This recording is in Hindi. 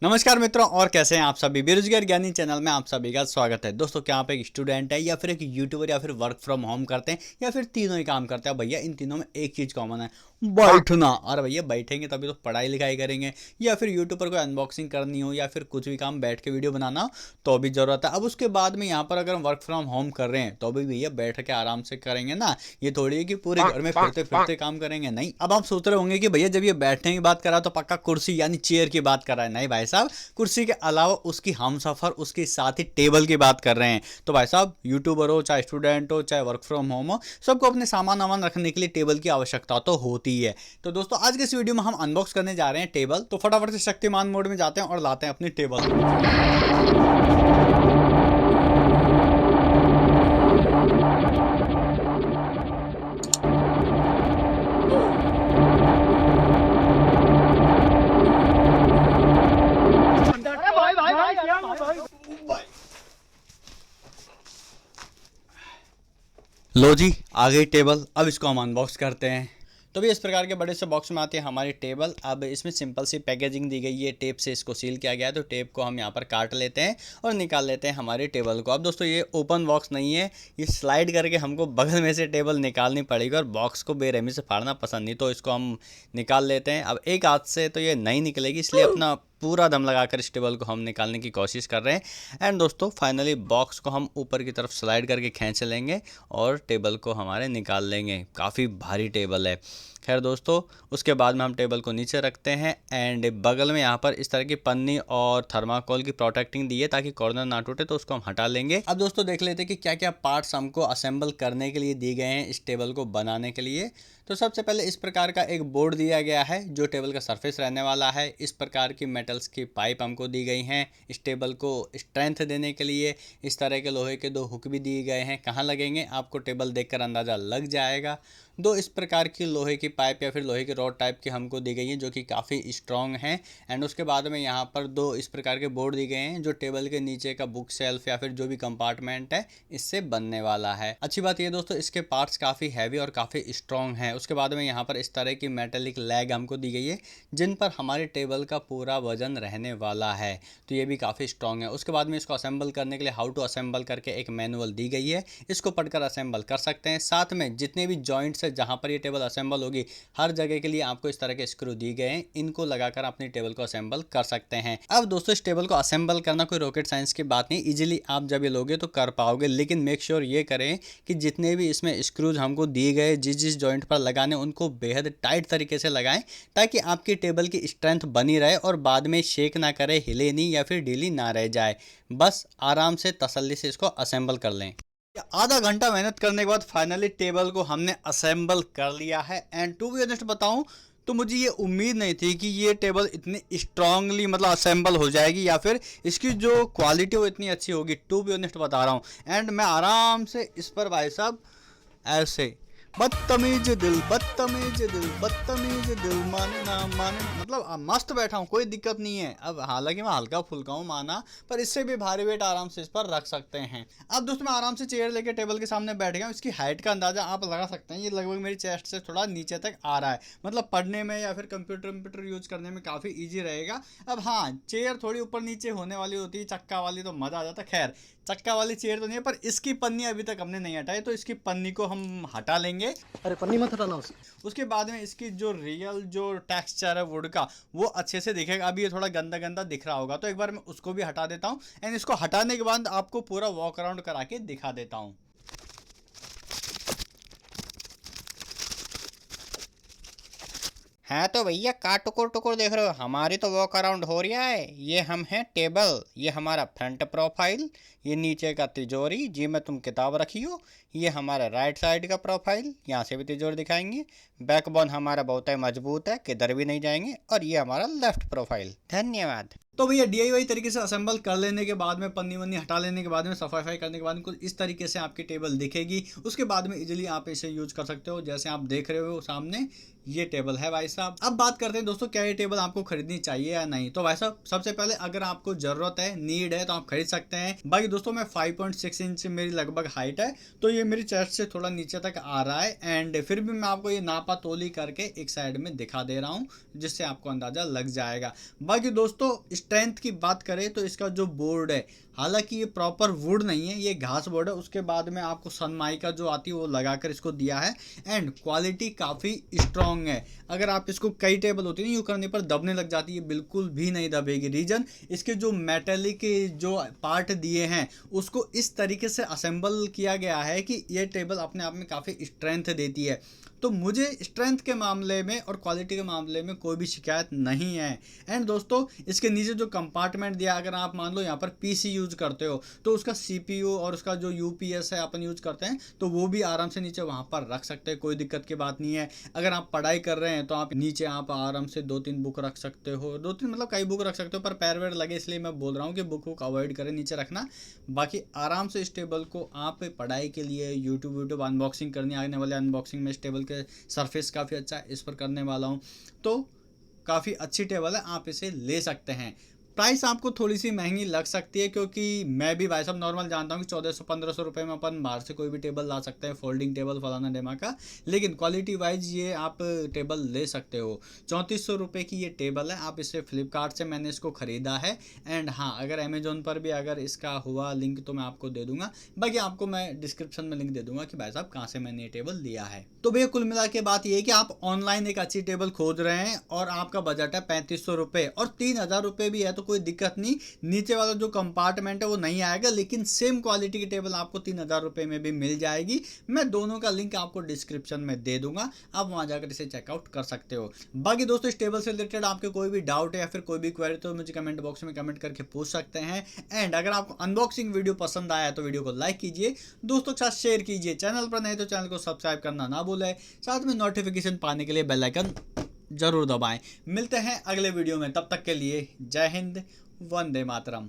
नमस्कार मित्रों, और कैसे हैं आप सभी। बेरोजगार ज्ञानी चैनल में आप सभी का स्वागत है। दोस्तों, क्या आप एक स्टूडेंट है या फिर एक यूट्यूबर या फिर वर्क फ्रॉम होम करते हैं या फिर तीनों ही काम करते हैं? भैया इन तीनों में एक चीज़ कॉमन है, बैठना। और भैया बैठेंगे तभी तो पढ़ाई लिखाई करेंगे, या फिर यूट्यूब पर कोई अनबॉक्सिंग करनी हो या फिर कुछ भी काम बैठ के वीडियो बनाना हो तो भी ज़रूरत है। अब उसके बाद में यहाँ पर अगर हम वर्क फ्रॉम होम कर रहे हैं तो भी भैया बैठ के आराम से करेंगे ना। ये थोड़ी है कि पूरे घर में फिरते फिरते काम करेंगे, नहीं। अब आप सोच रहे होंगे कि भैया जब ये बैठने की बात कर रहा है तो पक्का कुर्सी यानी चेयर की बात कर रहा है। नहीं भाई साहब, कुर्सी के अलावा उसकी हम सफ़र उसके साथ ही टेबल की बात कर रहे हैं। तो भाई साहब, यूट्यूबर हो चाहे स्टूडेंट हो चाहे वर्क फ्रॉम होम हो, सबको अपने सामान वामान रखने के लिए टेबल की आवश्यकता तो होती है। तो दोस्तों, आज के इस वीडियो में हम अनबॉक्स करने जा रहे हैं टेबल। तो फटाफट से शक्तिमान मोड में जाते हैं और लाते हैं अपनी टेबल। लो जी, आ गई टेबल। अब इसको हम अनबॉक्स करते हैं। तो भी इस प्रकार के बड़े से बॉक्स में आती है हमारी टेबल। अब इसमें सिंपल सी पैकेजिंग दी गई है, टेप से इसको सील किया गया है। तो टेप को हम यहाँ पर काट लेते हैं और निकाल लेते हैं हमारी टेबल को। अब दोस्तों, ये ओपन बॉक्स नहीं है, ये स्लाइड करके हमको बगल में से टेबल निकालनी पड़ेगी, और बॉक्स को बेरहमी से फाड़ना पसंद नहीं, तो इसको हम निकाल लेते हैं। अब एक हाथ से तो ये नहीं निकलेगी, इसलिए अपना पूरा दम लगाकर इस टेबल को हम निकालने की कोशिश कर रहे हैं। एंड दोस्तों, फाइनली बॉक्स को हम ऊपर की तरफ स्लाइड करके खींच लेंगे और टेबल को हमारे निकाल लेंगे। काफ़ी भारी टेबल है। खैर दोस्तों, उसके बाद में हम टेबल को नीचे रखते हैं एंड बगल में यहाँ पर इस तरह की पन्नी और थर्माकोल की प्रोटेक्टिंग दी है ताकि कॉर्नर ना टूटे, तो उसको हम हटा लेंगे। अब दोस्तों, देख लेते हैं कि क्या क्या पार्ट्स हमको असेंबल करने के लिए दिए गए हैं इस टेबल को बनाने के लिए। तो सबसे पहले इस प्रकार का एक बोर्ड दिया गया है जो टेबल का सरफेस रहने वाला है। इस प्रकार की मेटल्स की पाइप हमको दी गई हैं इस टेबल को स्ट्रेंथ देने के लिए। इस तरह के लोहे के दो हुक भी दिए गए हैं, कहाँ लगेंगे आपको टेबल देखकर अंदाज़ा लग जाएगा। दो इस प्रकार की लोहे की पाइप या फिर लोहे की रॉड टाइप की हमको दी गई हैं जो कि काफ़ी स्ट्रॉन्ग हैं। एंड उसके बाद में यहाँ पर दो इस प्रकार के बोर्ड दिए गए हैं जो टेबल के नीचे का बुक शेल्फ या फिर जो भी कंपार्टमेंट है इससे बनने वाला है। अच्छी बात ये दोस्तों, इसके पार्ट्स काफ़ी हैवी और काफ़ी स्ट्रॉन्ग है। उसके बाद में यहाँ पर इस तरह की मेटेलिक लैग हमको दी गई है जिन पर हमारे टेबल का पूरा वजन रहने वाला है, तो ये भी काफ़ी स्ट्रॉन्ग है। उसके बाद में इसको असेंबल करने के लिए हाउ टू असेंबल करके एक मैनुअल दी गई है, इसको पढ़कर असेंबल कर सकते हैं। साथ में जितने भी जॉइंट्स है जहाँ पर ये टेबल असेंबल होगी, हर जगह के लिए आपको इस तरह के स्क्रू दिए गए हैं, इनको लगाकर अपनी टेबल को असेंबल कर सकते हैं। अब दोस्तों, इस टेबल को असेंबल करना कोई रॉकेट साइंस की बात नहीं, इजीली आप जब ये लोगे तो कर पाओगे। लेकिन मेक श्योर ये करें कि जितने भी इसमें स्क्रूज हमको दिए गए जिस जिस जॉइंट पर लगाने, उनको बेहद टाइट तरीके से लगाएं ताकि आपकी टेबल की स्ट्रेंथ बनी रहे और बाद में शेक ना करे, हिले नहीं या फिर ढीली ना रह जाए। बस आराम से तसल्ली से इसको असेंबल कर लें। आधा घंटा मेहनत करने के बाद फाइनली टेबल को हमने असेंबल कर लिया है। एंड टू बी ऑनेस्ट बताऊं तो मुझे ये उम्मीद नहीं थी कि ये टेबल इतनी स्ट्रांगली मतलब असेंबल हो जाएगी या फिर इसकी जो क्वालिटी वो इतनी अच्छी होगी। टू बी ऑनेस्ट बता रहा हूँ। एंड मैं आराम से इस पर भाई साहब ऐसे बदतमीज दिल बदतमीज दिल बदतमीज दिल माने ना माने, मतलब मस्त बैठा हूँ, कोई दिक्कत नहीं है। अब हालांकि मैं हल्का फुल्का हूँ माना, पर इससे भी भारी वेट आराम से इस पर रख सकते हैं। अब दोस्तों, मैं आराम से चेयर लेके टेबल के सामने बैठ गया हूँ। इसकी हाइट का अंदाजा आप लगा सकते हैं, ये लगभग मेरी चेस्ट से थोड़ा नीचे तक आ रहा है। मतलब पढ़ने में या फिर कंप्यूटर यूज करने में काफ़ी ईजी रहेगा। अब हाँ, चेयर थोड़ी ऊपर नीचे होने वाली होती है चक्का वाली तो मज़ा आ जाता। खैर, चक्का वाली चेयर तो नहीं है, पर इसकी पन्नी अभी तक हमने नहीं हटाई, तो इसकी पन्नी को हम हटा लेंगे। अरे पन्नी मत हटाना उसके बाद में इसकी जो रियल जो टेक्सचर है वुड का, वो अच्छे से दिखेगा। अभी ये थोड़ा गंदा गंदा दिख रहा होगा, तो एक बार मैं उसको भी हटा देता हूँ एंड इसको हटाने के बाद आपको पूरा वॉक अराउंड करा के दिखा देता हूँ। हाँ तो भैया, का टुकुर टुकुर देख रहे हो, हमारी तो वॉक अराउंड हो रहा है। ये हम हैं टेबल, ये हमारा फ्रंट प्रोफाइल, ये नीचे का तिजोरी जी में तुम किताब रखी हो, ये हमारा राइट साइड का प्रोफाइल, यहाँ से भी तिजोरी दिखाएंगे। बैकबोन हमारा बहुत ही मजबूत है, किधर भी नहीं जाएंगे। और ये हमारा लेफ्ट प्रोफाइल। धन्यवाद। तो भैया DIY तरीके से असेंबल कर लेने के बाद में, पन्नी वन्नी हटा लेने के बाद में, सफाई करने के बाद में कुछ इस तरीके से आपकी टेबल दिखेगी। उसके बाद में इजीली आप इसे यूज कर सकते हो। जैसे आप देख रहे हो सामने ये टेबल है भाई साहब। अब बात करते हैं दोस्तों, क्या ये टेबल आपको खरीदनी चाहिए या नहीं। तो भाई साहब, सबसे पहले अगर आपको जरूरत है, नीड है, तो आप खरीद सकते हैं। बाकी दोस्तों, मैं 5.6 इंच मेरी लगभग हाइट है, तो ये मेरी चेस्ट से थोड़ा नीचे तक आ रहा है। एंड फिर भी मैं आपको ये नापा तोली करके एक साइड में दिखा दे रहा हूँ जिससे आपको अंदाजा लग जाएगा। बाकी दोस्तों, इस स्ट्रेंथ की बात करें तो इसका जो बोर्ड है, हालांकि ये प्रॉपर वुड नहीं है, ये घास बोर्ड है। उसके बाद में आपको सनमाइका जो आती है वो लगाकर इसको दिया है एंड क्वालिटी काफ़ी स्ट्रॉन्ग है। अगर आप इसको कई टेबल होती है यूँ करने पर दबने लग जाती है, बिल्कुल भी नहीं दबेगी। रीजन इसके जो मेटेलिक जो पार्ट दिए हैं उसको इस तरीके से असेंबल किया गया है कि ये टेबल अपने आप में काफ़ी स्ट्रेंथ देती है। तो मुझे स्ट्रेंथ के मामले में और क्वालिटी के मामले में कोई भी शिकायत नहीं है। एंड दोस्तों इसके नीचे जो कंपार्टमेंट दिया, अगर आप मान लो यहाँ पर पीसी यूज करते हो तो उसका सीपीयू और उसका जो यूपीएस है अपन यूज करते हैं तो वो भी आराम से नीचे वहाँ पर रख सकते हैं, कोई दिक्कत की बात नहीं है। अगर आप पढ़ाई कर रहे हैं तो आप नीचे आप आराम से 2-3 बुक रख सकते हो, 2-3 मतलब कई बुक रख सकते हो, पर पैर वैर लगे इसलिए मैं बोल रहा हूँ कि बुक अवॉइड करें, नीचे रखना। बाकी आराम से इस टेबल को आप पढ़ाई के लिए यूट्यूब अनबॉक्सिंग करनी, आने वाले अनबॉक्सिंग में इस टेबल के सरफेस काफ़ी अच्छा है, इस पर करने वाला हूँ, तो काफ़ी अच्छी टेबल है, आप इसे ले सकते हैं। प्राइस आपको थोड़ी सी महंगी लग सकती है क्योंकि मैं भी भाई साहब नॉर्मल जानता हूँ कि 1400-1500 रुपये में अपन बाहर से कोई भी टेबल ला सकते हैं, फोल्डिंग टेबल फलाना डेमा का, लेकिन क्वालिटी वाइज ये आप टेबल ले सकते हो। 3400 रुपये की ये टेबल है, आप इसे फ्लिपकार्ट से मैंने इसको ख़रीदा है। एंड हाँ, अगर अमेजोन पर भी अगर इसका हुआ लिंक तो मैं आपको दे दूंगा, बाकी आपको मैं डिस्क्रिप्शन में लिंक दे दूंगा कि भाई साहब कहाँ से मैंने ये टेबल लिया है। तो भैया कुल मिला के बात ये है कि आप ऑनलाइन एक अच्छी टेबल खोज रहे हैं और आपका बजट है 3500 रुपये और 3000 रुपये भी है तो कोई दिक्कत नहीं, नीचे वाला जो कंपार्टमेंट है वो नहीं आएगा, लेकिन सेम क्वालिटी की टेबल आपको 3000 रुपये में भी मिल जाएगी। मैं दोनों का लिंक आपको डिस्क्रिप्शन में दे दूंगा, आप वहां जाकर इसे चेकआउट कर सकते हो। बाकी दोस्तों इस टेबल से रिलेटेड आपके कोई भी डाउट है या फिर कोई भी क्वेरी तो मुझे कमेंट बॉक्स में कमेंट करके पूछ सकते हैं। एंड अगर आपको अनबॉक्सिंग वीडियो पसंद आया तो वीडियो को लाइक कीजिए, दोस्तों के साथ शेयर कीजिए, चैनल पर नहीं तो चैनल को सब्सक्राइब करना ना भूलें, साथ में नोटिफिकेशन पाने के लिए बेल आइकन जरूर दबाएं। मिलते हैं अगले वीडियो में, तब तक के लिए जय हिंद, वंदे मातरम।